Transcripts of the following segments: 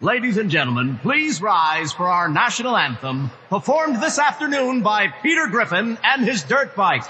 Ladies and gentlemen, please rise for our national anthem, performed this afternoon by Peter Griffin and his dirt bike.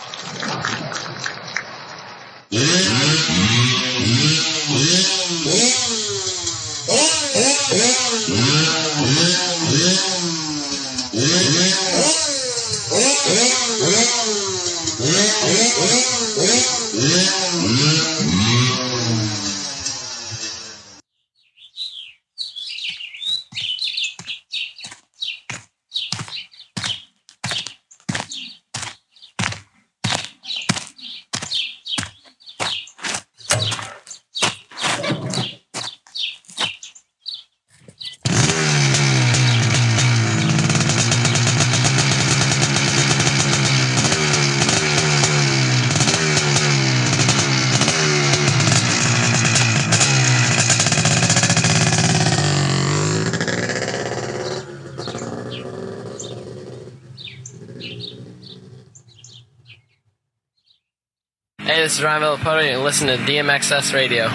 Hey, this is Ryan Villapoto, and listen to DMXS Radio.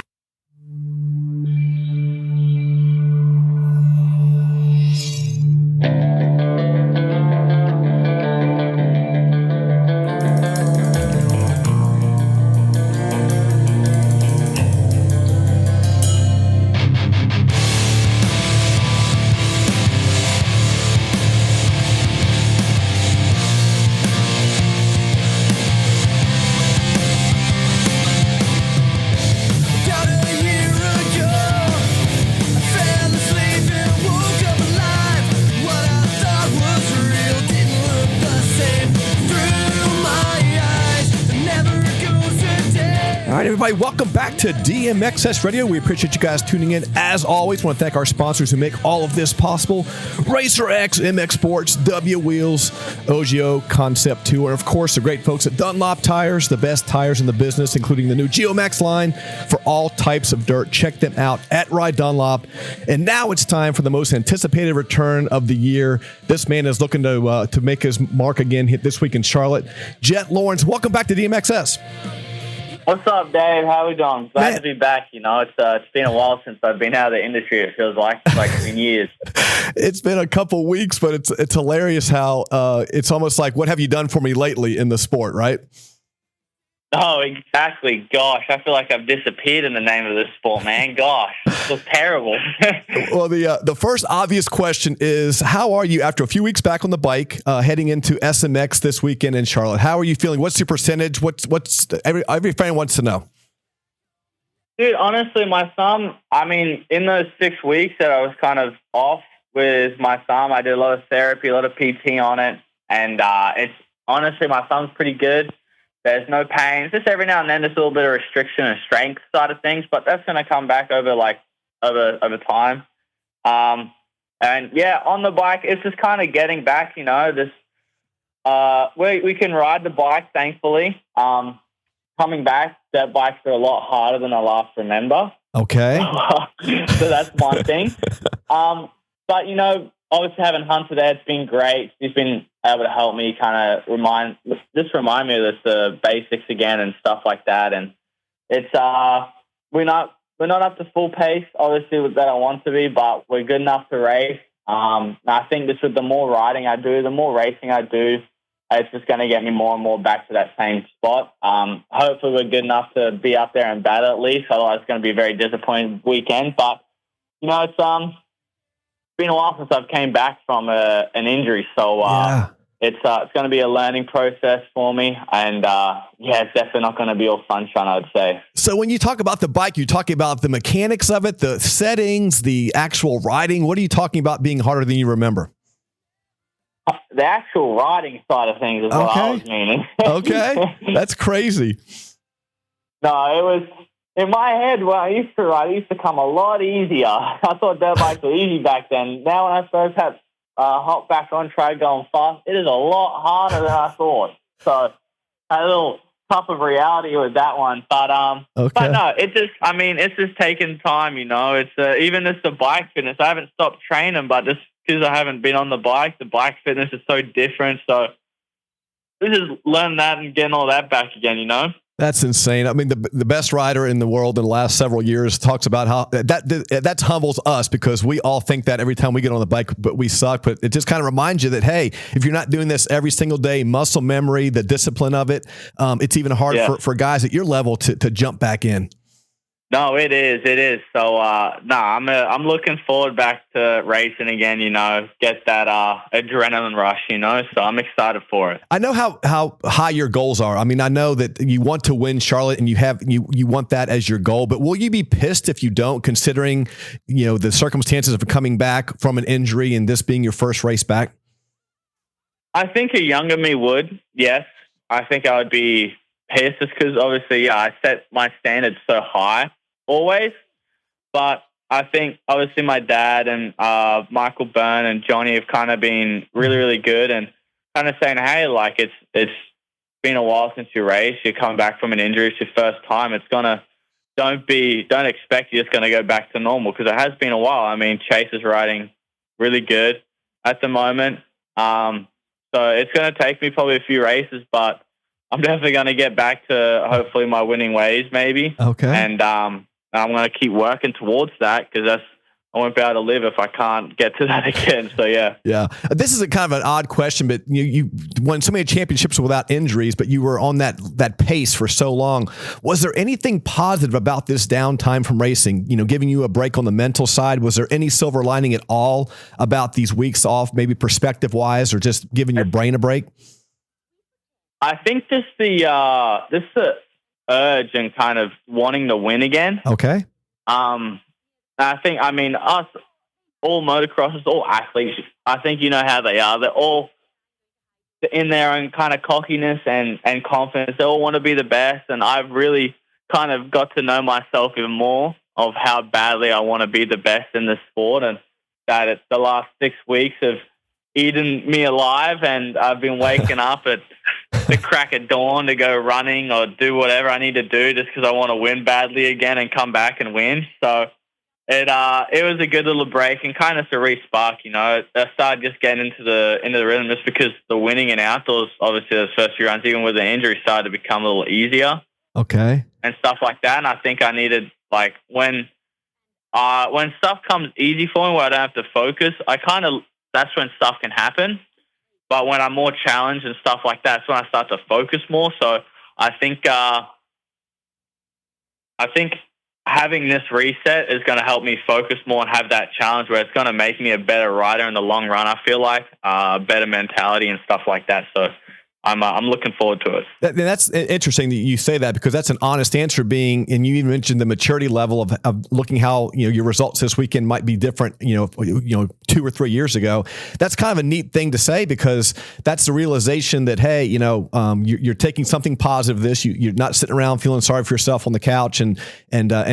Everybody, welcome back to DMXS Radio. We appreciate you guys tuning in. As always, want to thank our sponsors who make all of this possible. Racer X, MX Sports, W Wheels, OGO, Concept 2, and of course, the great folks at Dunlop Tires, the best tires in the business, including the new GeoMax line for all types of dirt. Check them out at Ride Dunlop. And now it's time for the most anticipated return of the year. This man is looking to make his mark again hit this week in Charlotte. Jett Lawrence, welcome back to DMXS. What's up, Dave? How we doing? Glad to be back. You know, it's been a while since I've been out of the industry. It feels like it's been years. It's been a couple weeks, but it's hilarious how it's almost like, what have you done for me lately in the sport, right? Oh, exactly. Gosh, I feel like I've disappeared in the name of this sport, man. Gosh, it was terrible. Well, the first obvious question is, how are you after a few weeks back on the bike, heading into SMX this weekend in Charlotte? How are you feeling? What's your percentage? What's every fan wants to know? Dude, honestly, my thumb, in those 6 weeks that I was kind of off with my thumb, I did a lot of therapy, a lot of PT on it, and it's honestly, my thumb's pretty good. There's no pain. It's just every now and then there's a little bit of restriction and strength side of things, but that's going to come back over time. And yeah, on the bike, it's just kind of getting back, you know, this, we can ride the bike, thankfully. Coming back, that bikes are a lot harder than I last remember. Okay. So that's one thing. But, you know, obviously having Hunter there, it's been great. He's been able to help me kind of remind me of the basics again and stuff like that. And it's we're not up to full pace, obviously, that I want to be, but we're good enough to race. I think this with the more riding I do, the more racing I do, it's just going to get me more and more back to that same spot. Hopefully we're good enough to be up there and battle at least. Otherwise it's going to be a very disappointing weekend. But, you know, it's been a while since I've came back from an injury. So it's going to be a learning process for me. And, it's definitely not going to be all sunshine, I would say. So when you talk about the bike, you're talking about the mechanics of it, the settings, the actual riding. What are you talking about being harder than you remember? The actual riding side of things is what I was meaning. Okay. That's crazy. No, it was in my head when I used to ride, it used to come a lot easier. I thought dirt bikes were easy back then. Now when I first had hop back on track going fast, it is a lot harder than I thought. So a little tough of reality with that one. But but no, it's just taking time, you know. It's even just the bike fitness. I haven't stopped training, but just because I haven't been on the bike fitness is so different. So this is learning that and getting all that back again, you know? That's insane. I mean, the best rider in the world in the last several years talks about how that humbles us because we all think that every time we get on the bike, but we suck. But it just kind of reminds you that, hey, if you're not doing this every single day, muscle memory, the discipline of it, it's even hard for guys at your level to jump back in. No, it is. It is. So, I'm looking forward back to racing again, get that adrenaline rush, so I'm excited for it. I know how high your goals are. I mean, I know that you want to win Charlotte and you want that as your goal, but will you be pissed if you don't, considering, the circumstances of coming back from an injury and this being your first race back? I think a younger me would, yes. I think I would be pissed just because obviously, I set my standards so high always. But I think obviously my dad and Michael Byrne and Johnny have kind of been really, really good and kind of saying, hey, like it's been a while since you raced. You're coming back from an injury. It's your first time. Don't expect you're just going to go back to normal because it has been a while. I mean, Chase is riding really good at the moment. So it's going to take me probably a few races, but I'm definitely going to get back to hopefully my winning ways maybe. Okay. And I'm going to keep working towards that because I won't be able to live if I can't get to that again. So, yeah. Yeah. This is a kind of an odd question, but you won so many championships without injuries, but you were on that pace for so long. Was there anything positive about this downtime from racing, giving you a break on the mental side? Was there any silver lining at all about these weeks off, maybe perspective wise, or just giving your brain a break? I think just the urge and kind of wanting to win again. Okay. I think, us, all motocrossers, all athletes, I think you know how they are. They're all in their own kind of cockiness and confidence. They all want to be the best. And I've really kind of got to know myself even more of how badly I want to be the best in this sport. And that the last 6 weeks have eaten me alive. And I've been waking up at the crack of dawn to go running or do whatever I need to do just because I want to win badly again and come back and win. So it was a good little break and kind of to re-spark, I started just getting into the rhythm just because the winning in outdoors, obviously those first few runs, even with the injury, started to become a little easier. Okay. And stuff like that. And I think I needed, like, when stuff comes easy for me where I don't have to focus, that's when stuff can happen. But when I'm more challenged and stuff like that, that's when I start to focus more. So I think having this reset is going to help me focus more and have that challenge where it's going to make me a better rider in the long run. I feel like better mentality and stuff like that. So I'm looking forward to it. That's interesting that you say that because that's an honest answer and you even mentioned the maturity level of looking how, your results this weekend might be different, 2 or 3 years ago. That's kind of a neat thing to say because that's the realization that, hey, you're taking something positive of this. You're not sitting around feeling sorry for yourself on the couch and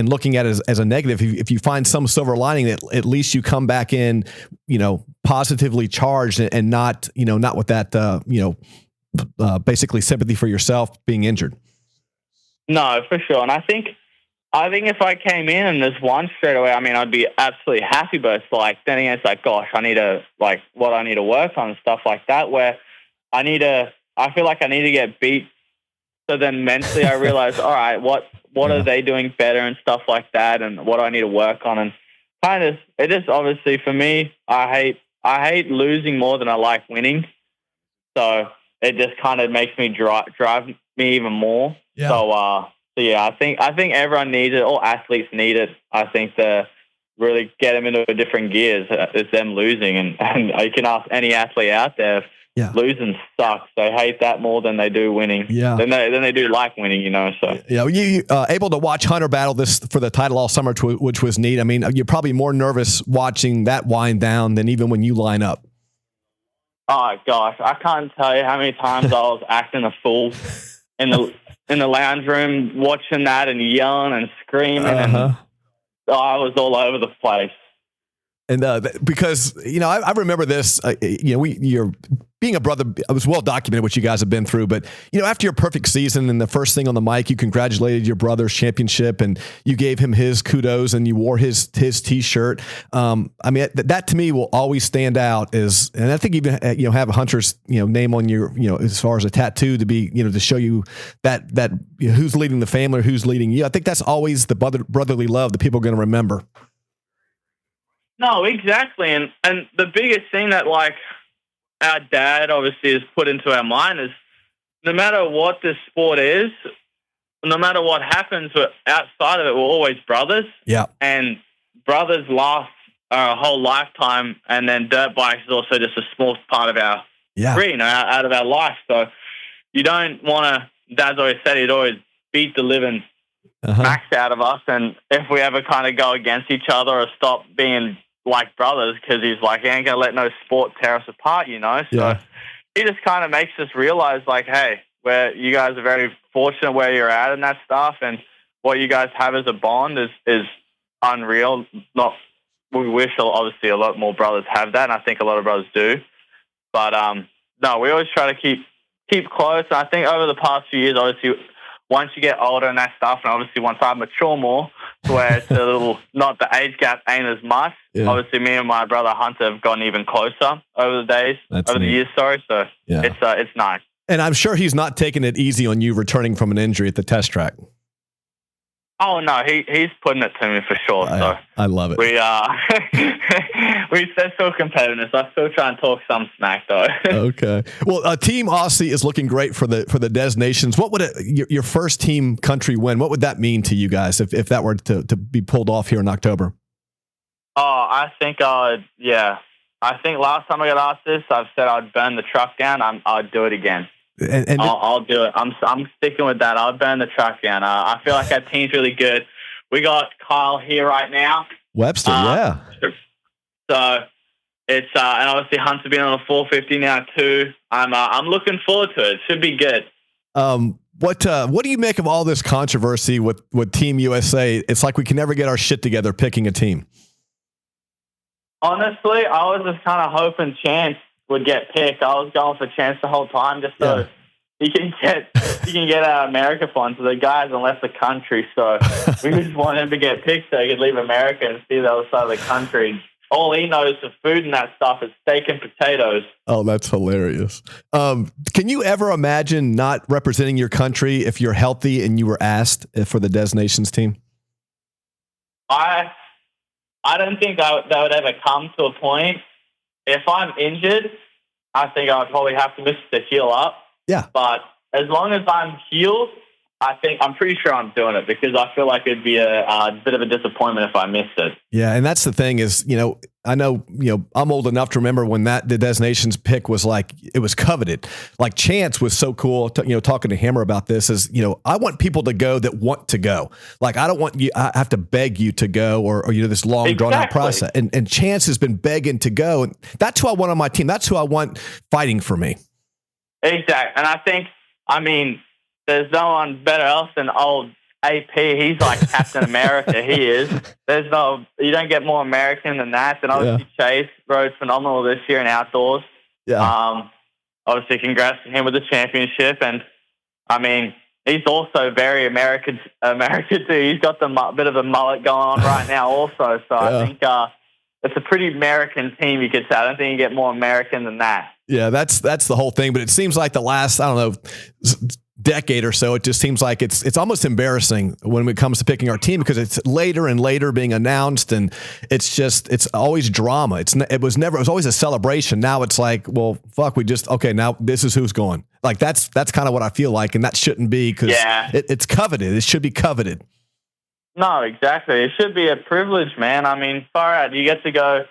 looking at it as a negative. If you find some silver lining that at least you come back in, positively charged and not with that, basically sympathy for yourself being injured. No, for sure. And I think if I came in and there's one straight away, I'd be absolutely happy. But it's like, then again, it's like, gosh, I need to, like, what I need to work on and stuff like that, where I feel like I need to get beat. So then mentally I realize, all right, what are they doing better and stuff like that? And what do I need to work on? And kind of, it is obviously for me, I hate losing more than I like winning. So it just kind of makes me drive me even more. Yeah. So yeah, I think everyone needs it. All athletes need it. I think to really get them into a different gears is them losing. And you can ask any athlete out there, losing sucks. They hate that more than they do winning. Yeah. Than they do like winning, So yeah, you able to watch Hunter battle this for the title all summer, which was neat. You're probably more nervous watching that wind down than even when you line up. Oh gosh, I can't tell you how many times I was acting a fool in the lounge room watching that and yelling and screaming and I was all over the place. And because, I remember this, you're being a brother, it was well documented what you guys have been through. But, after your perfect season and the first thing on the mic, you congratulated your brother's championship and you gave him his kudos and you wore his T-shirt. That to me will always stand out and I think even, have Hunter's, name on your, as far as a tattoo to be, to show you that who's leading the family or who's leading you. I think that's always the brotherly love that people are going to remember. No, exactly. And the biggest thing that, like, our dad obviously has put into our mind is no matter what this sport is, no matter what happens outside of it, we're always brothers. Yeah. And brothers last our whole lifetime, and then dirt bikes is also just a small part of our career, out of our life. So you don't want to, Dad's always said he'd always beat the living max out of us. And if we ever kind of go against each other or stop being like brothers, because he's like, he ain't going to let no sport tear us apart, So he just kind of makes us realize, like, hey, you guys are very fortunate where you're at and that stuff. And what you guys have as a bond is unreal. We wish, obviously, a lot more brothers have that, and I think a lot of brothers do. But, no, we always try to keep close. And I think over the past few years, obviously, once you get older and that stuff, and obviously once I mature more, to where it's a little, not the age gap ain't as much. Yeah. Obviously, me and my brother Hunter have gotten even closer over the years. Sorry, so it's nice. And I'm sure he's not taking it easy on you returning from an injury at the test track. Oh no, he's putting it to me for sure. So I love it. We still competitiveness. I still try and talk some smack though. Okay. Well, Team Aussie is looking great for the Des Nations. What would your first team country win? What would that mean to you guys if that were to be pulled off here in October? Oh, I think I think last time I got asked this, I've said I'd burn the truck down. I'd do it again. And I'll do it. I'm sticking with that. I'll burn the truck down. I feel like our team's really good. We got Kyle here right now. Webster, yeah. So it's and obviously Hunter being on a 450 now too. I'm looking forward to it. It should be good. What do you make of all this controversy with Team USA? It's like we can never get our shit together picking a team. Honestly, I was just kind of hoping Chance would get picked. I was going for Chance the whole time just so he can get America fun. So the guy hasn't left the country, so we just want him to get picked so he could leave America and see the other side of the country. All he knows for food and that stuff is steak and potatoes. Oh, that's hilarious. Can you ever imagine not representing your country if you're healthy and you were asked for the Des Nations team? I don't think that would ever come to a point. If I'm injured, I think I would probably have to miss the heal up. Yeah. But as long as I'm healed, I'm pretty sure I'm doing it because I feel like it'd be a bit of a disappointment if I missed it. Yeah, and that's the thing is, I know, I'm old enough to remember when the Des Nations pick was like, it was coveted. Like Chance was so cool, talking to Hammer about this is, I want people to go that want to go. Like, I don't want you, I have to beg you to go or this long drawn out process. And Chance has been begging to go. And that's who I want on my team. That's who I want fighting for me. Exactly. And I think, there's no one better else than old AP. He's like Captain America. He is. You don't get more American than that. And obviously Chase rode phenomenal this year in outdoors. Yeah. Obviously congrats to him with the championship. And he's also very American too. He's got the bit of a mullet going on right now also. So I think it's a pretty American team, you could say. I don't think you get more American than that. Yeah, that's the whole thing. But it seems like the last, decade or so, it just seems like it's almost embarrassing when it comes to picking our team because it's later and later being announced, and it's always drama. It was always a celebration. Now it's like, well, fuck, now this is who's going. Like that's kind of what I feel like, and that shouldn't be because it's coveted. It should be coveted. No, exactly. It should be a privilege, man. Far out, you get to go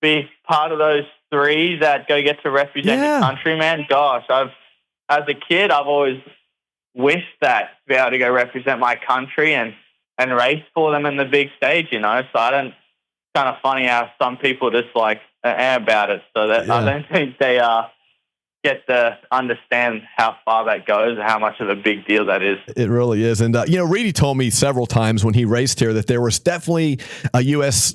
be part of those three that get to represent your country, man. Gosh, as a kid, I've always wished that to be able to go represent my country and race for them in the big stage, So I don't. It's kind of funny how some people just like about it. So that I don't think they get to understand how far that goes and how much of a big deal that is. It really is. And, Reedy told me several times when he raced here that there was definitely a USA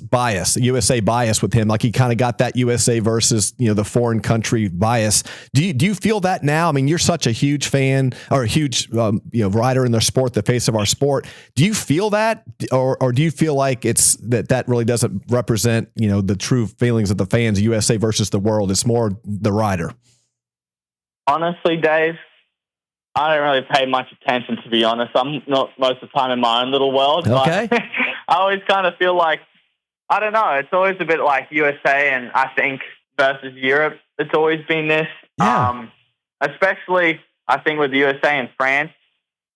bias with him. Like he kind of got that USA versus, the foreign country bias. Do you feel that now? I mean, you're such a huge fan or a huge, rider in their sport, the face of our sport. Do you feel that or do you feel like it's that really doesn't represent, the true feelings of the fans, USA versus the world? It's more the rider. Honestly, Dave, I don't really pay much attention, to be honest. I'm not most of the time in my own little world. Okay. But I always kind of feel like, I don't know, it's always a bit like USA and I think versus Europe. It's always been this. Yeah. Especially, I think, with the USA and France.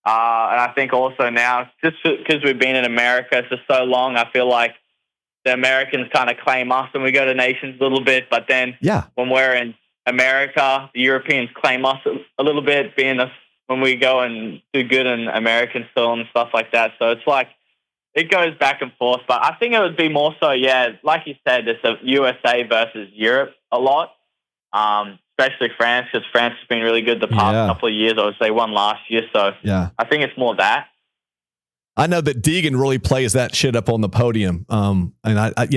And I think also now, just because we've been in America for so long, I feel like the Americans kind of claim us when we go to nations a little bit. But then when we're in America, the Europeans claim us a little bit, when we go and do good in American film and stuff like that. So it's like, it goes back and forth. But I think it would be more so, like you said, it's a USA versus Europe a lot, especially France, because France has been really good the past couple of years. I would say won last year. So I think it's more that. I know that Deegan really plays that shit up on the podium. And I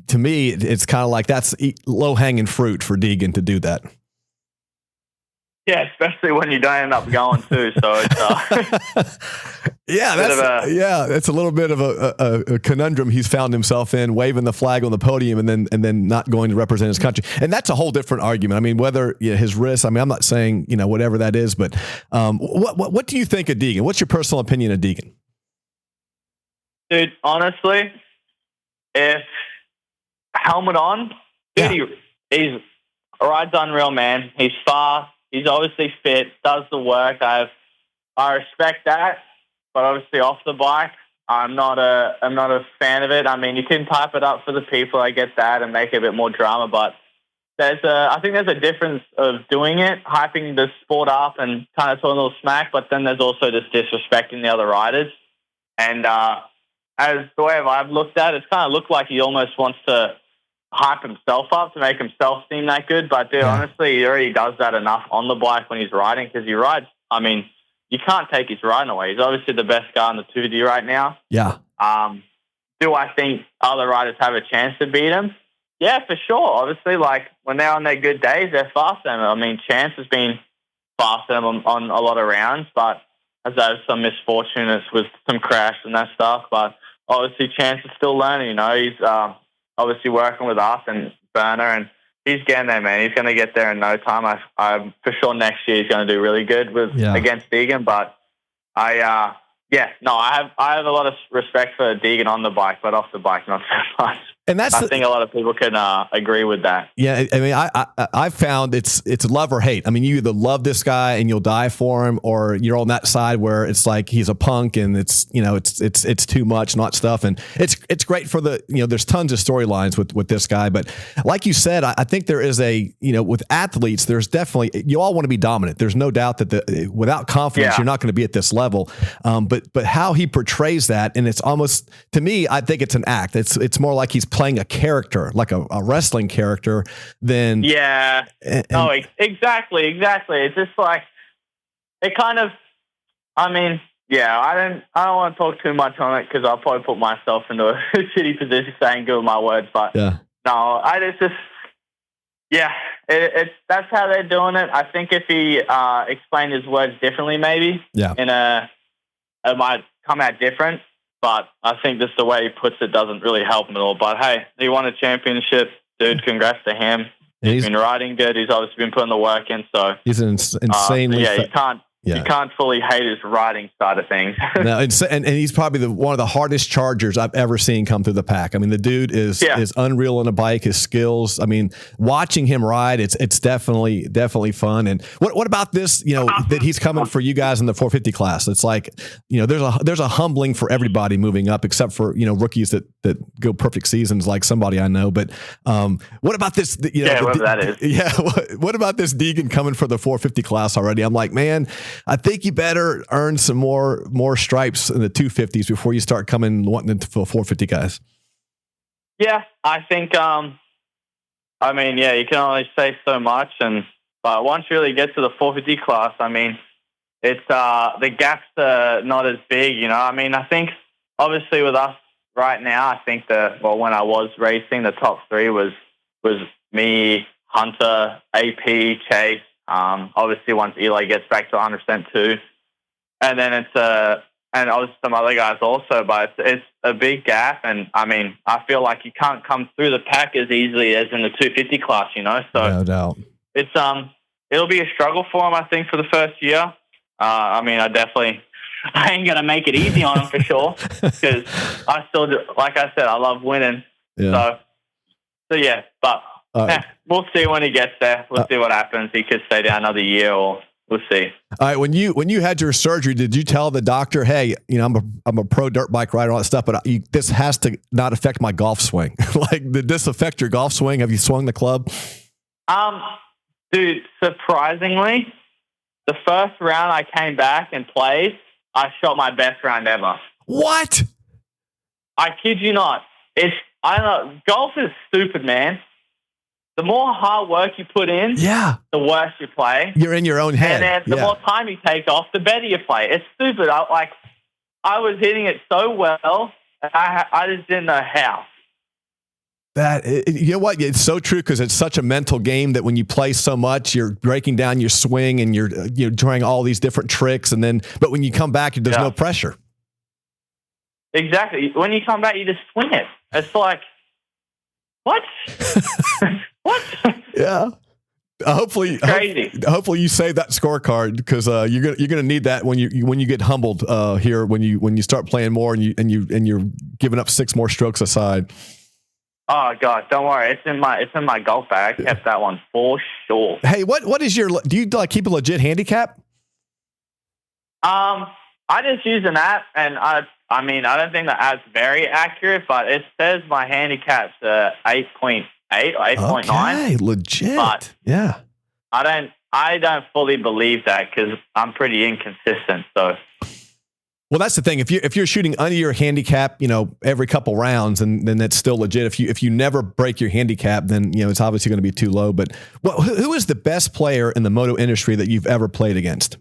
to me, it's kind of like that's low hanging fruit for Deegan to do that. Yeah, especially when you don't end up going too. So it's it's a little bit of a conundrum he's found himself in, waving the flag on the podium and then not going to represent his country. And that's a whole different argument. I mean, whether his wrist. I mean, I'm not saying whatever that is, but what do you think of Deegan? What's your personal opinion of Deegan? Dude, honestly, if helmet on, dude, he rides unreal, man. He's fast. He's obviously fit, does the work. I respect that, but obviously off the bike, I'm not a fan of it. I mean, you can pipe it up for the people. I get that and make it a bit more drama, but I think there's a difference of doing it, hyping the sport up and kind of talking a little smack, but then there's also just disrespecting the other riders. And as the way I've looked at it, it's kind of looked like he almost wants to hype himself up to make himself seem that good. But, dude, honestly, he already does that enough on the bike when he's riding because he rides. I mean, you can't take his riding away. He's obviously the best guy in the 2D right now. Yeah. Do I think other riders have a chance to beat him? Yeah, for sure. Obviously, like, when they're on their good days, they're faster than him. I mean, Chance has been faster than him on a lot of rounds, but as I have some misfortune with some crash and that stuff. But obviously, Chance is still learning. He's obviously working with us and Burner, and he's getting there, man. He's going to get there in no time. I'm for sure next year he's going to do really good against Deegan. But I have a lot of respect for Deegan on the bike, but off the bike, not so much. And I think a lot of people can agree with that. Yeah, I mean, I've found it's love or hate. I mean, you either love this guy and you'll die for him, or you're on that side where it's like he's a punk and it's too much, not stuff. And it's great for there's tons of storylines with this guy. But like you said, I think there is with athletes, there's definitely, you all want to be dominant. There's no doubt that without confidence, you're not going to be at this level. But how he portrays that, and it's almost, to me, I think it's an act. It's more like he's playing a character, like a wrestling character, than exactly. It's just like it kind of. I mean, I don't want to talk too much on it because I'll probably put myself into a shitty position saying good with my words. But it's that's how they're doing it. I think if he explained his words differently, maybe it might come out different. But I think just the way he puts it doesn't really help him at all. But, hey, he won a championship. Dude, congrats to him. He's been riding good. He's obviously been putting the work in. So he's an insanely... You can't fully hate his riding side of things. No, and he's probably one of the hardest chargers I've ever seen come through the pack. I mean, the dude is unreal on a bike. His skills. I mean, watching him ride, it's definitely fun. And what about this? That he's coming for you guys in the 450 class. It's like there's a humbling for everybody moving up, except for rookies that go perfect seasons like somebody I know. But what about this? Whatever that is. Yeah. What about this Deegan coming for the 450 class already? I'm like, man, I think you better earn some more stripes in the 250s before you start wanting to fill 450 guys. Yeah, I think. You can only say so much, and But once you really get to the 450 class, I mean, it's the gaps are not as big, you know. I mean, I think obviously with us right now, I think when I was racing, the top three was me, Hunter, AP, Chase. Obviously, once Eli gets back to 100% too, and then it's and obviously some other guys also. But it's a big gap, and I mean, I feel like you can't come through the pack as easily as in the 250 class, you know. So no doubt, it's it'll be a struggle for him, I think, for the first year. I mean, I ain't gonna make it easy on him for sure, because I still do, like I said, I love winning. Yeah. So yeah, but we'll see when he gets there. We'll see what happens. He could stay down another year, or we'll see. All right. When you had your surgery, did you tell the doctor, "Hey, you know, I'm a pro dirt bike rider, all that stuff, but this has to not affect my golf swing"? Like, did this affect your golf swing? Have you swung the club? Dude, surprisingly, the first round I came back and played, I shot my best round ever. What? I kid you not. I know golf is stupid, man. The more hard work you put in, the worse you play. You're in your own head. And then the more time you take off, the better you play. It's stupid. I was hitting it so well, and I just didn't know how. You know what? It's so true, because it's such a mental game that when you play so much, you're breaking down your swing and you're trying all these different tricks, but when you come back, there's no pressure. Exactly. When you come back, you just swing it. It's like, what? What? Yeah. Hopefully you save that scorecard, because you're gonna need that when you get humbled here when you start playing more and you're giving up 6 more strokes aside. Oh God, don't worry. It's in my golf bag. I kept that one for sure. Hey, what is do you keep a legit handicap? I just use an app, and I mean, I don't think the app's very accurate, but it says my handicap's 8.8 or 8.9. Okay, legit. But yeah. I don't fully believe that, because I'm pretty inconsistent. So. Well, that's the thing. If you're shooting under your handicap, you know, every couple rounds, then that's still legit. If you never break your handicap, then you know it's obviously going to be too low. But who is the best player in the moto industry that you've ever played against?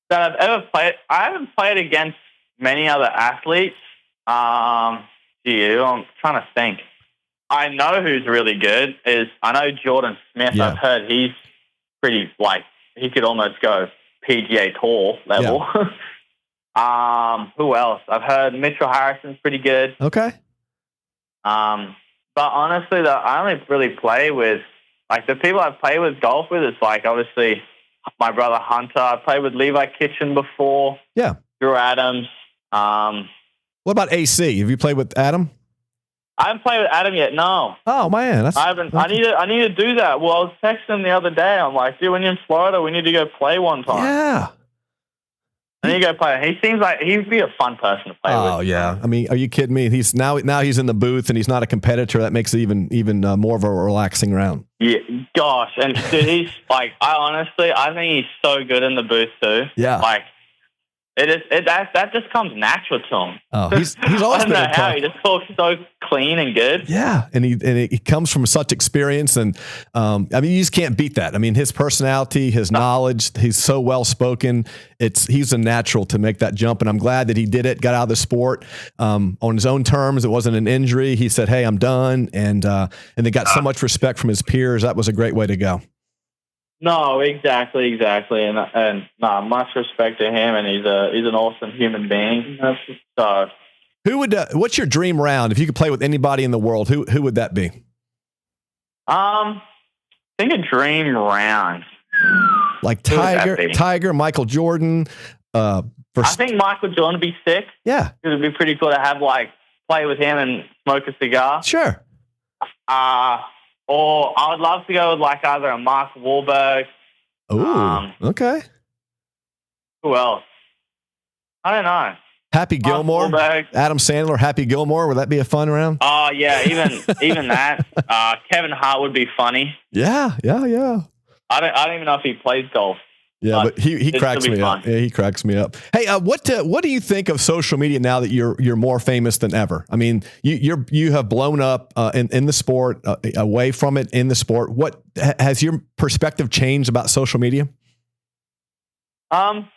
That I've ever played. I haven't played against many other athletes. I'm trying to think. I know who's really good. I know Jordan Smith. Yeah. I've heard he's pretty, he could almost go PGA Tour level. Yeah. Who else? I've heard Mitchell Harrison's pretty good. Okay. But honestly, I only really play with, the people I've played with golf with is obviously my brother Hunter. I've played with Levi Kitchen before. Yeah. Drew Adams. What about AC? Have you played with Adam? I haven't played with Adam yet. No. Oh man, I haven't. I need to do that. Well, I was texting him the other day. I'm like, dude, when you're in Florida, we need to go play one time. Yeah. I need to go play. He seems like he'd be a fun person to play with. Oh yeah. I mean, are you kidding me? He's now he's in the booth and he's not a competitor. That makes it even more of a relaxing round. Yeah. Gosh, and dude, he's I think he's so good in the booth too. Yeah. That just comes natural to him. Oh, he's always I don't know how he just talks so clean and good. Yeah, and he comes from such experience, and I mean, you just can't beat that. I mean, his personality, his knowledge, he's so well spoken. He's a natural to make that jump, and I'm glad that he did it. Got out of the sport on his own terms. It wasn't an injury. He said, "Hey, I'm done," and they got so much respect from his peers. That was a great way to go. No, exactly, and much respect to him, and he's an awesome human being. So, what's your dream round? If you could play with anybody in the world, who would that be? I think a dream round, like Tiger, Michael Jordan. I think Michael Jordan would be sick. Yeah, it would be pretty cool to have play with him and smoke a cigar. Sure. Or I would love to go with either a Mark Wahlberg. Oh, okay. Who else? I don't know. Happy Gilmore, Adam Sandler, Happy Gilmore. Would that be a fun round? Oh yeah, even that. Kevin Hart would be funny. Yeah. I don't even know if he plays golf. Yeah, but he cracks me up. Yeah, he cracks me up. Hey, what do you think of social media now that you're more famous than ever? I mean, you have blown up in the sport, away from it in the sport. What has your perspective changed about social media? Most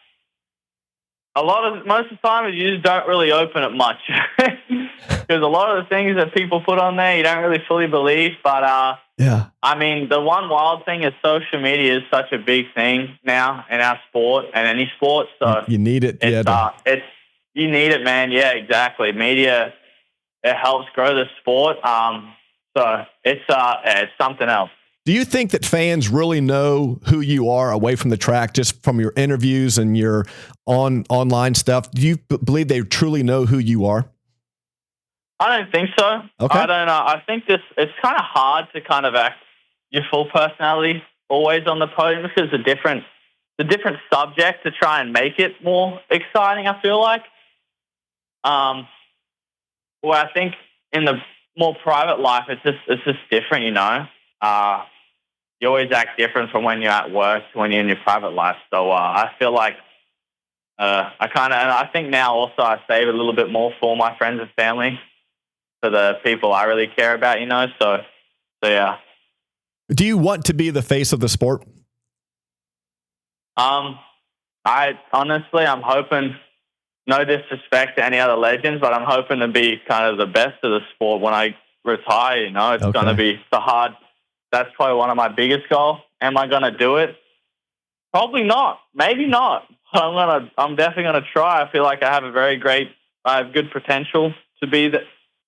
of the time, you just don't really open it much because a lot of the things that people put on there, you don't really fully believe. But yeah, I mean, the one wild thing is social media is such a big thing now in our sport and any sport. So you need it. You need it, man. Yeah, exactly. Media, it helps grow the sport. So it's something else. Do you think that fans really know who you are away from the track, just from your interviews and your online stuff? Do you believe they truly know who you are? I don't think so. Okay. I don't know. I think it's kind of hard to kind of act your full personality always on the podium because it's a different subject to try and make it more exciting, I feel like. Well, I think in the more private life, it's just different, you know. You always act different from when you're at work to when you're in your private life. So I feel like I think now also I save a little bit more for my friends and family, for the people I really care about, you know. So yeah. Do you want to be the face of the sport? I'm hoping, no disrespect to any other legends, but I'm hoping to be kind of the best of the sport when I retire, you know. It's going to be so hard. That's probably one of my biggest goals. Am I going to do it? Probably not. Maybe not. I'm definitely going to try. I feel like I have good potential to be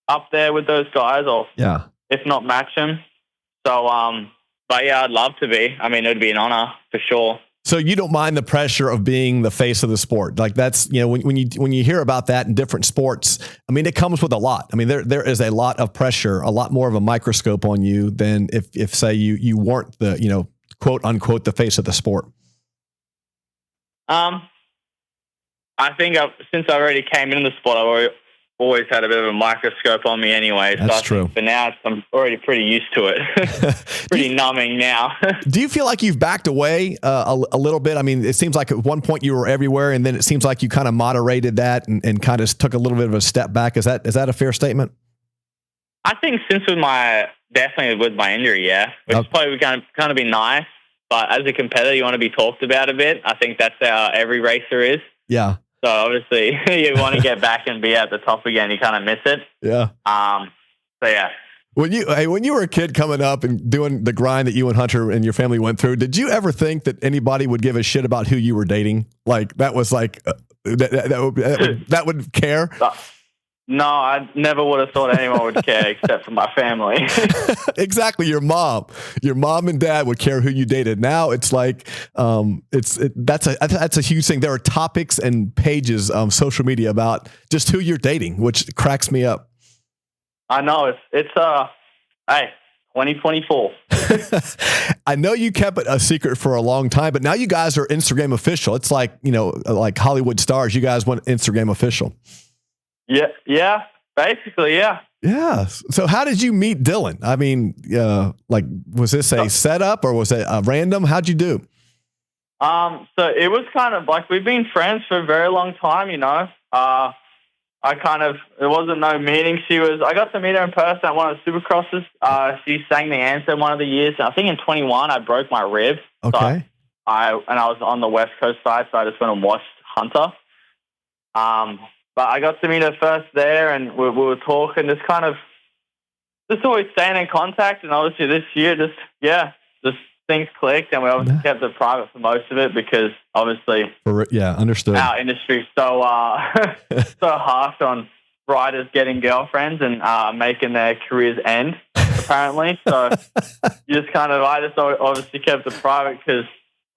up there with those guys, or if not match them. So, but yeah, I'd love to be. I mean, it would be an honor for sure. So you don't mind the pressure of being the face of the sport. Like that's, you know, when you hear about that in different sports, I mean, it comes with a lot. I mean, there is a lot of pressure, a lot more of a microscope on you than if say you weren't the, you know, quote unquote, the face of the sport. I think since I already came into the sport, I've always had a bit of a microscope on me anyway. That's true. For now, I'm already pretty used to it. Pretty numbing now. Do you feel like you've backed away a little bit? I mean, it seems like at one point you were everywhere, and then it seems like you kind of moderated that and kind of took a little bit of a step back. Is that a fair statement? I think definitely with my injury, yeah. Which is probably going to kind of be nice, but as a competitor, you want to be talked about a bit. I think that's how every racer is. Yeah. So obviously you want to get back and be at the top again. You kind of miss it. Yeah. So yeah. When you were a kid coming up and doing the grind that you and Hunter and your family went through, did you ever think that anybody would give a shit about who you were dating? Like that was like that would care? No, I never would have thought anyone would care except for my family. Exactly. Your mom and dad would care who you dated. Now it's like, that's a huge thing. There are topics and pages on social media about just who you're dating, which cracks me up. I know it's 2024. I know you kept it a secret for a long time, but now you guys are Instagram official. It's like, you know, like Hollywood stars, you guys went Instagram official. Yeah, basically, yeah. Yeah. So how did you meet Dylan? I mean, was this a setup or was it a random? How'd you do? So it was kind of like we've been friends for a very long time, you know. It wasn't no meeting. I got to meet her in person at one of the Supercrosses. She sang the anthem one of the years. I think in 21, I broke my rib. Okay. So I was on the West Coast side, so I just went and watched Hunter. But I got to meet her first there, and we were talking, just always staying in contact. And obviously this year, just things clicked, and we obviously kept it private for most of it because obviously, understood. Our industry so harsh on riders getting girlfriends and making their careers end. Apparently, so I just obviously kept it private because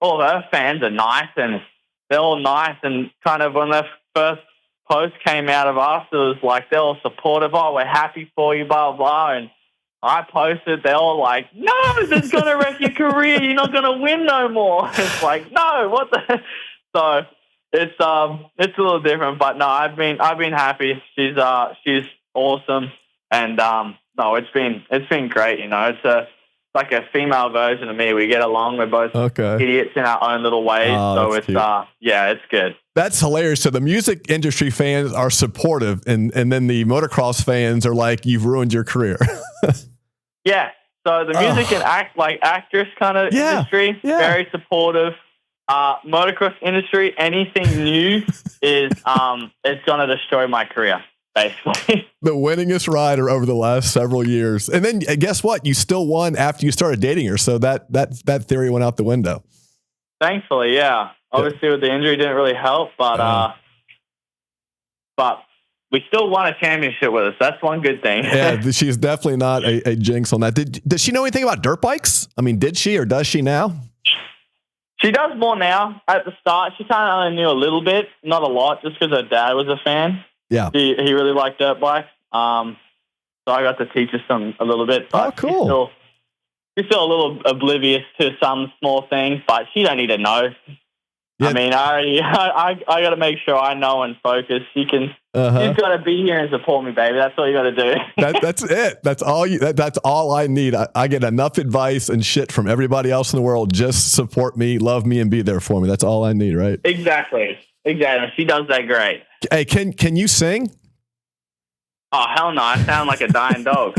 all of her fans are nice and they're all nice, and kind of when their first post came out of us, it was like they're all supportive. Oh, we're happy for you, blah, blah. And I posted, they're all like, no, this is going to wreck your career. You're not going to win no more. It's like, no, what the? So it's a little different, but no, I've been happy. She's awesome. And, no, it's been great. You know, like a female version of me. We get along. We're both idiots in our own little ways. So it's it's good. That's hilarious. So the music industry fans are supportive, and then the motocross fans are like, "You've ruined your career." Yeah. So the music and actress kind of industry, very supportive. Motocross industry, anything new is it's gonna destroy my career, basically. The winningest rider over the last several years, and then guess what? You still won after you started dating her, so that theory went out the window. Thankfully, yeah. Obviously, with the injury, didn't really help, but we still won a championship with us. That's one good thing. Yeah, she's definitely not a jinx on that. Does she know anything about dirt bikes? I mean, did she or does she now? She does more now. At the start, she kind of only knew a little bit, not a lot, just because her dad was a fan. Yeah. He really liked dirt bikes. So I got to teach her a little bit. But cool. She's still a little oblivious to some small things, but she don't need to know. Yeah. I mean, I got to make sure I know and focus. She's got to be here and support me, baby. That's all you got to do. That's it. That's all that's all I need. I get enough advice and shit from everybody else in the world. Just support me, love me, and be there for me. That's all I need, right? Exactly. She does that great. Hey, can you sing? Oh, hell no. I sound like a dying dog.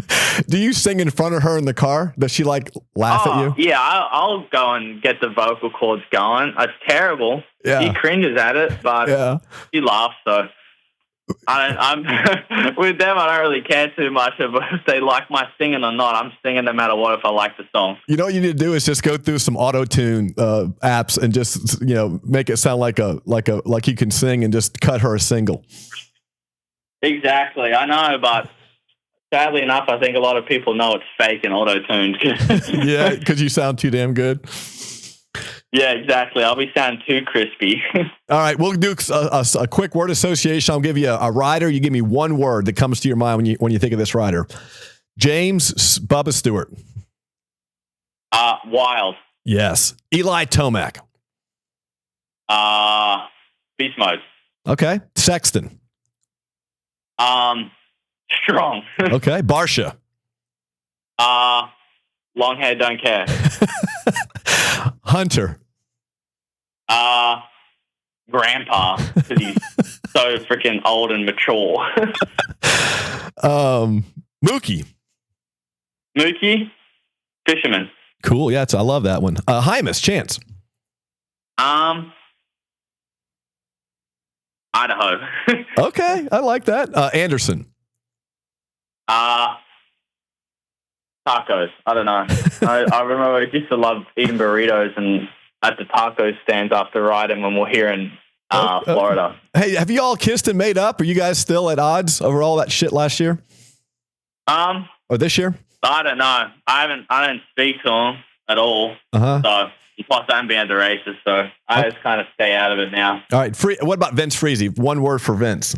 Do you sing in front of her in the car? Does she laugh at you? Yeah, I'll go and get the vocal cords going. It's terrible. Yeah. She cringes at it, but she laughs, so I'm with them, I don't really care too much if they like my singing or not. I'm singing no matter what if I like the song. You know what you need to do is just go through some auto-tune apps and just make it sound like you can sing and just cut her a single. Exactly, I know, but sadly enough, I think a lot of people know it's fake and auto-tuned. Yeah, because you sound too damn good. Yeah, exactly. I'll be sounding too crispy. All right, we'll do a quick word association. I'll give you a rider. You give me one word that comes to your mind when you think of this rider. James Bubba Stewart. Wild. Yes. Eli Tomac. Beast mode. Okay. Sexton. Strong. Okay. Barsha. Long hair, don't care. Hunter. Grandpa, because he's so freaking old and mature. Mookie. Fisherman. Cool. Yeah, I love that one. Hymus, Chance. Idaho. Okay, I like that. Anderson. Tacos. I don't know. I remember I used to love eating burritos and at the taco stands after riding when we're here in Florida. Hey, have you all kissed and made up? Are you guys still at odds over all that shit last year? Or this year? I don't know. I don't speak to him at all. So plus I'm being the races, so I just kind of stay out of it now. All right. What about Vince Freezy? One word for Vince.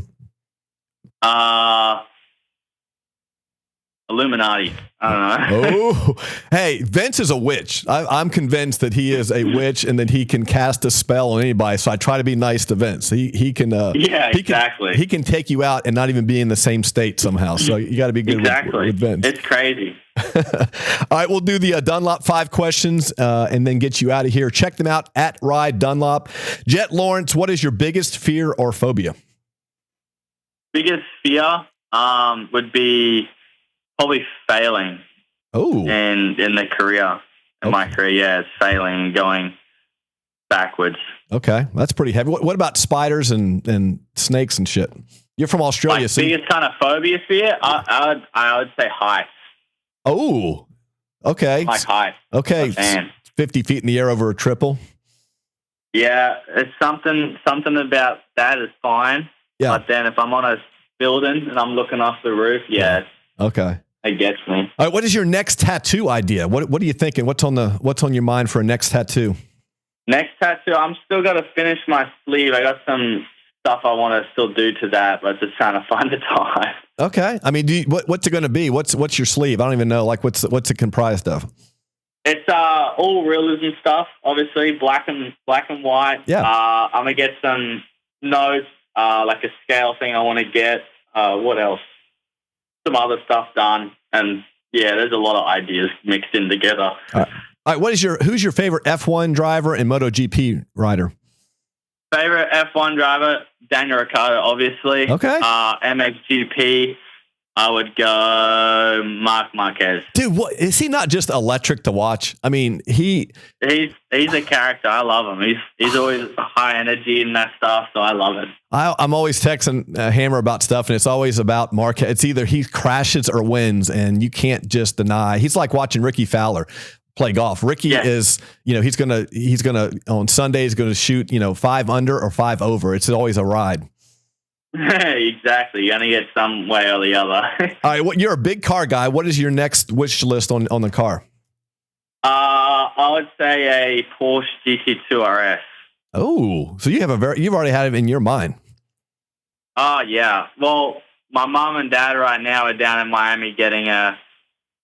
Illuminati. I don't know. Oh, hey, Vince is a witch. I'm convinced that he is a witch and that he can cast a spell on anybody. So I try to be nice to Vince. He can. Yeah, exactly. He can take you out and not even be in the same state somehow. So you got to be good with Vince. It's crazy. All right, we'll do the Dunlop 5 questions and then get you out of here. Check them out at Ride Dunlop. Jett Lawrence, what is your biggest fear or phobia? Biggest fear would be probably failing. Oh, and in the career, my career, yeah, it's failing and going backwards. Okay, that's pretty heavy. What about spiders and snakes and shit? You're from Australia, so biggest kind of phobia fear, I would say heights. Oh, okay. Like height. Okay, 50 feet in the air over a triple. Yeah, it's something about that is fine. Yeah. But then if I'm on a building and I'm looking off the roof, okay. It gets me. All right, what is your next tattoo idea? What are you thinking? What's on your mind for a next tattoo? Next tattoo, I'm still got to finish my sleeve. I got some stuff I want to still do to that, but just trying to find the time. Okay. I mean, what's it going to be? What's your sleeve? I don't even know. Like, what's it comprised of? It's all realism stuff. Obviously, black and white. Yeah. I'm gonna get some notes, like a scale thing. I want to get. What else? Some other stuff done, and yeah, there's a lot of ideas mixed in together. All right, who's your favorite F1 driver and MotoGP rider? Favorite F1 driver, Daniel Ricciardo, obviously. Okay. MXGP, I would go Marc Marquez. Dude, what is he not just electric to watch? I mean, he's a character. I love him. He's always high energy and that stuff, so I love it. I'm always texting Hammer about stuff, and it's always about Marquez. It's either he crashes or wins, and you can't just deny. He's like watching Ricky Fowler play golf. Ricky is, he's gonna on Sunday he's gonna shoot 5 under or 5 over. It's always a ride. Exactly. You're gonna get some way or the other. All right, you're a big car guy. What is your next wish list on the car? I would say a Porsche GT2 RS. Oh, so you've already had it in your mind. Oh yeah. Well, my mom and dad right now are down in Miami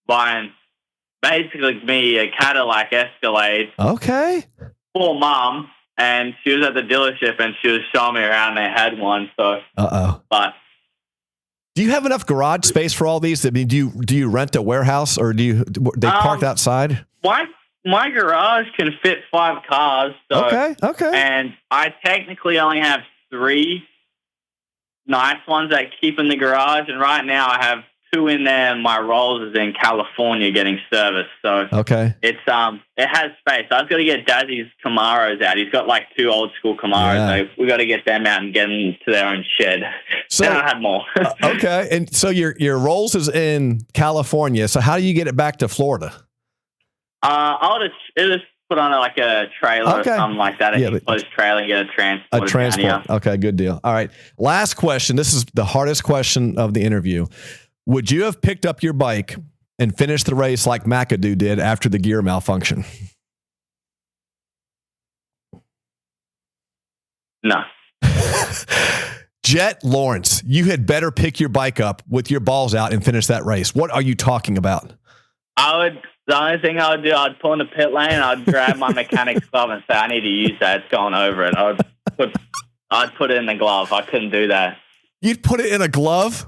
buying basically me a Cadillac Escalade. Okay. For mom, and she was at the dealership and she was showing me around. They had one, so. But do you have enough garage space for all these? I mean, do you rent a warehouse or they parked outside? My garage can fit 5 cars. So, okay. And I technically only have 3 nice ones that keep in the garage, and right now I have 2 in there, and my Rolls is in California getting serviced. So okay, it's it has space. I was going to get Dazzy's Camaros out. He's got like 2 old school Camaros. Yeah. So we got to get them out and get them to their own shed. So then I have more. Okay, and so your Rolls is in California. So how do you get it back to Florida? I'll just put on like a trailer or something like that. Close trailer and get a transport. Okay, good deal. All right, last question. This is the hardest question of the interview. Would you have picked up your bike and finished the race like McAdoo did after the gear malfunction? No. Jett Lawrence, you had better pick your bike up with your balls out and finish that race. What are you talking about? The only thing I would do, I'd pull in the pit lane, I'd grab my mechanic's glove and say, I need to use that. It's going over it. I'd put it in the glove. I couldn't do that. You'd put it in a glove?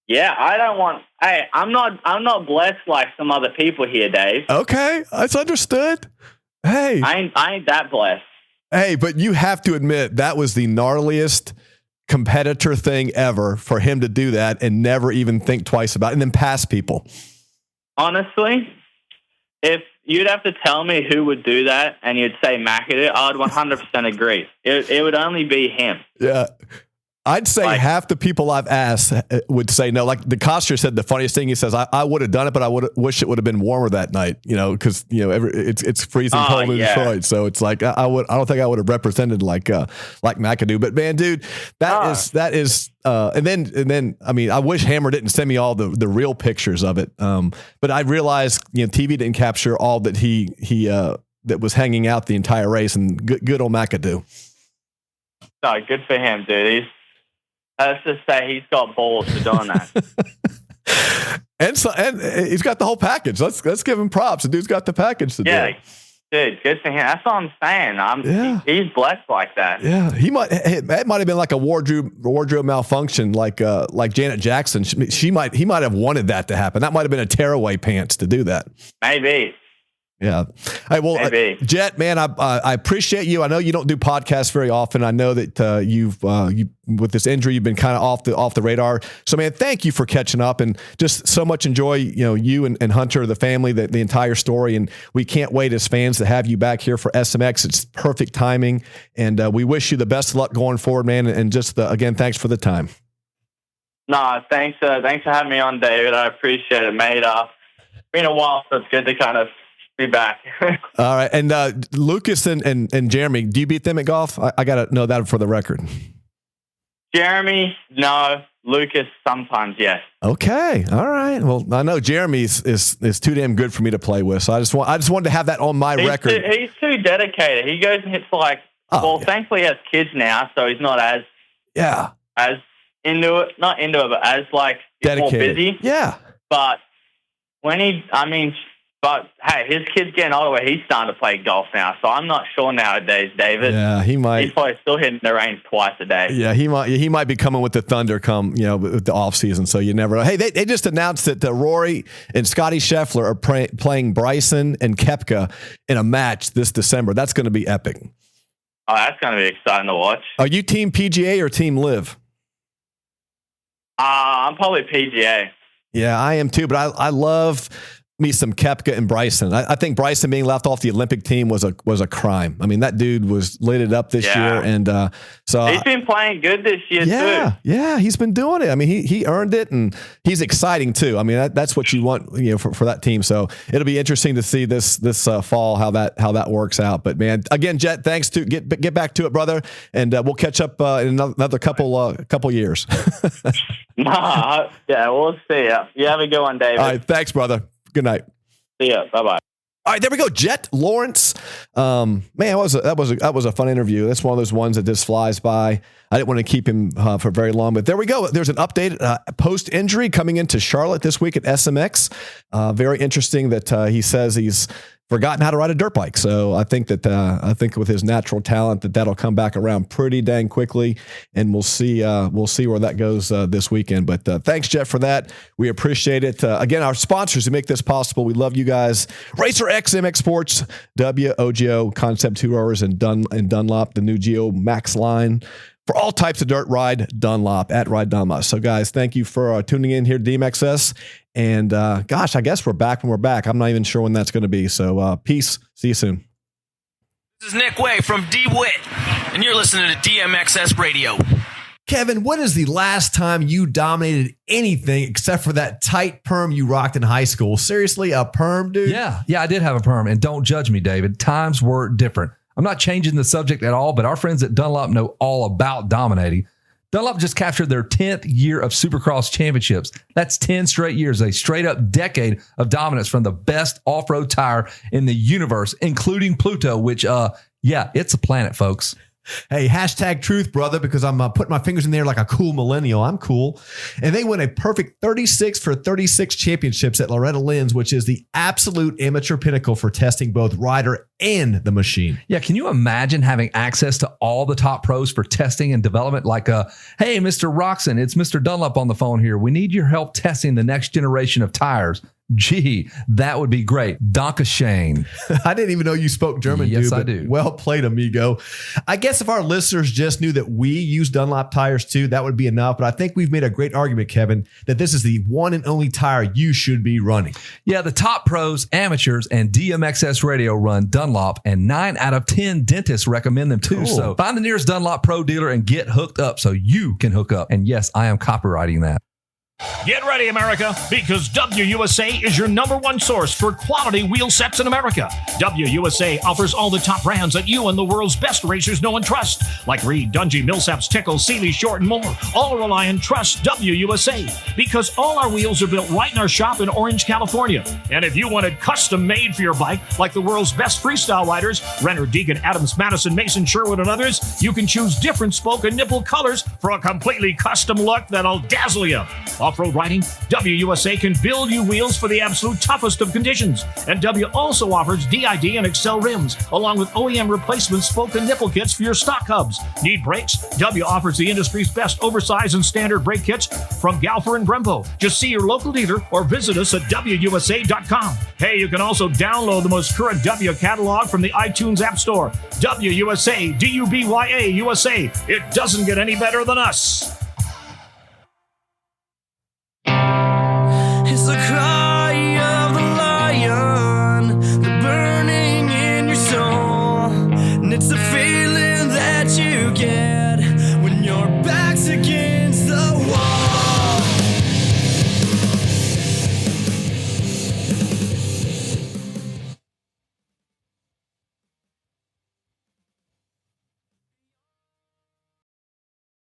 Yeah, I don't want. Hey, I'm not blessed like some other people here, Dave. Okay, that's understood. Hey, I ain't that blessed. Hey, but you have to admit that was the gnarliest competitor thing ever for him to do that and never even think twice about it and then pass people. Honestly, if you'd have to tell me who would do that and you'd say McAdoo, I would 100% agree. It would only be him. Yeah. I'd say half the people I've asked would say no. Like the Coster said, the funniest thing, he says, I would have done it, but I wish it would have been warmer that night, because it's freezing cold in Detroit. So it's like I don't think I would have represented like McAdoo. But man, dude, that is and then I mean, I wish Hammer didn't send me all the real pictures of it. But I realized TV didn't capture all that he that was hanging out the entire race, and good old McAdoo. No, good for him, dude. Let's just say he's got balls for doing that. and he's got the whole package. Let's give him props. The dude's got the package to do. Yeah, dude, good for him. That's what I'm saying. He's blessed like that. Yeah, it might have been like a wardrobe malfunction, like Janet Jackson. He might have wanted that to happen. That might have been a tearaway pants to do that. Maybe. Yeah. Hey, well, Jett, man, I appreciate you. I know you don't do podcasts very often. I know that you've with this injury, you've been kind of off the radar. So, man, thank you for catching up, and just so much enjoy you and Hunter, the family, the entire story. And we can't wait as fans to have you back here for SMX. It's perfect timing, and we wish you the best of luck going forward, man. And just again, thanks for the time. No, thanks for having me on, David. I appreciate it, mate. Been a while, so it's good to kind of be back. All right. And Lucas and Jeremy, do you beat them at golf? I got to know that for the record. Jeremy, no. Lucas, sometimes, yes. Okay. All right. Well, I know Jeremy is too damn good for me to play with, so I just wanted to have that on my record. He's too dedicated. He goes and hits thankfully he has kids now, so he's not as into it, but as dedicated. More busy. Yeah. But when But, hey, his kid's getting older where he's starting to play golf now. So I'm not sure nowadays, David. Yeah, he might. He's probably still hitting the range twice a day. Yeah, he might be coming with the Thunder with the offseason, so you never know. Hey, they just announced that Rory and Scotty Scheffler are playing Bryson and Koepka in a match this December. That's going to be epic. Oh, that's going to be exciting to watch. Are you team PGA or team Live? I'm probably PGA. Yeah, I am too, but I love me some Koepka and Bryson. I think Bryson being left off the Olympic team was a crime. I mean, that dude was lit it up this year, and so he's been playing good this year too. Yeah, he's been doing it. I mean, he earned it, and he's exciting too. I mean, that's what you want, for that team. So it'll be interesting to see this fall how that works out. But man, again, Jett, thanks to get back to it, brother, and we'll catch up in another couple years. Yeah, we'll see ya. You have a good one, David. All right, thanks, brother. Good night. See ya. Bye-bye. All right, there we go. Jett Lawrence. Man, that was a fun interview. That's one of those ones that just flies by. I didn't want to keep him for very long, but there we go. There's an update post-injury coming into Charlotte this week at SMX. Very interesting that he says he's forgotten how to ride a dirt bike. So I think with his natural talent that'll come back around pretty dang quickly, and we'll see where that goes this weekend. But thanks, Jett, for that. We appreciate it. Again, our sponsors who make this possible. We love you guys. Racer X MX Sports, WOGO, Concept Tours, and Dunlop, the new Geo Max line. For all types of dirt, ride Dunlop at Ride Dunlop. So, guys, thank you for tuning in here to DMXS. And, gosh, I guess we're back when we're back. I'm not even sure when that's going to be. So, peace. See you soon. This is Nick Way from DeWitt, and you're listening to DMXS Radio. Kevin, when is the last time you dominated anything except for that tight perm you rocked in high school? Seriously, a perm, dude? Yeah, I did have a perm. And don't judge me, David. Times were different. I'm not changing the subject at all, but our friends at Dunlop know all about dominating. Dunlop just captured their 10th year of Supercross championships. That's 10 straight years, a straight up decade of dominance from the best off-road tire in the universe, including Pluto, which, it's a planet, folks. Hey, hashtag truth, brother, because I'm putting my fingers in there like a cool millennial. I'm cool. And they win a perfect 36 for 36 championships at Loretta Lynn's, which is the absolute amateur pinnacle for testing both rider and the machine. Yeah, can you imagine having access to all the top pros for testing and development? Like, hey, Mr. Roxon, it's Mr. Dunlop on the phone here. We need your help testing the next generation of tires. Gee, that would be great. Danke Shane. I didn't even know you spoke German, yes, dude. I do. Well played, amigo. I guess if our listeners just knew that we use Dunlop tires too, that would be enough. But I think we've made a great argument, Kevin, that this is the one and only tire you should be running. Yeah, the top pros, amateurs, and DMXS Radio run Dunlop, and 9 out of 10 dentists recommend them too. Cool. So find the nearest Dunlop Pro dealer and get hooked up so you can hook up. And yes, I am copywriting that. Get ready, America, because WUSA is your #1 source for quality wheel sets in America. WUSA offers all the top brands that you and the world's best racers know and trust, like Reed, Dungy, Millsaps, Tickle, Sealy, Short, and more. All rely and trust WUSA, because all our wheels are built right in our shop in Orange, California. And if you wanted custom made for your bike, like the world's best freestyle riders, Renner, Deegan, Adams, Madison, Mason, Sherwood, and others, you can choose different spoke and nipple colors for a completely custom look that'll dazzle you. Off-road riding, WUSA can build you wheels for the absolute toughest of conditions. And W also offers DID and Excel rims, along with OEM replacement spoke and nipple kits for your stock hubs. Need brakes? W offers the industry's best oversized and standard brake kits from Galfer and Brembo. Just see your local dealer or visit us at WUSA.com. Hey, you can also download the most current W catalog from the iTunes App Store. WUSA, DUBYA USA. It doesn't get any better than us.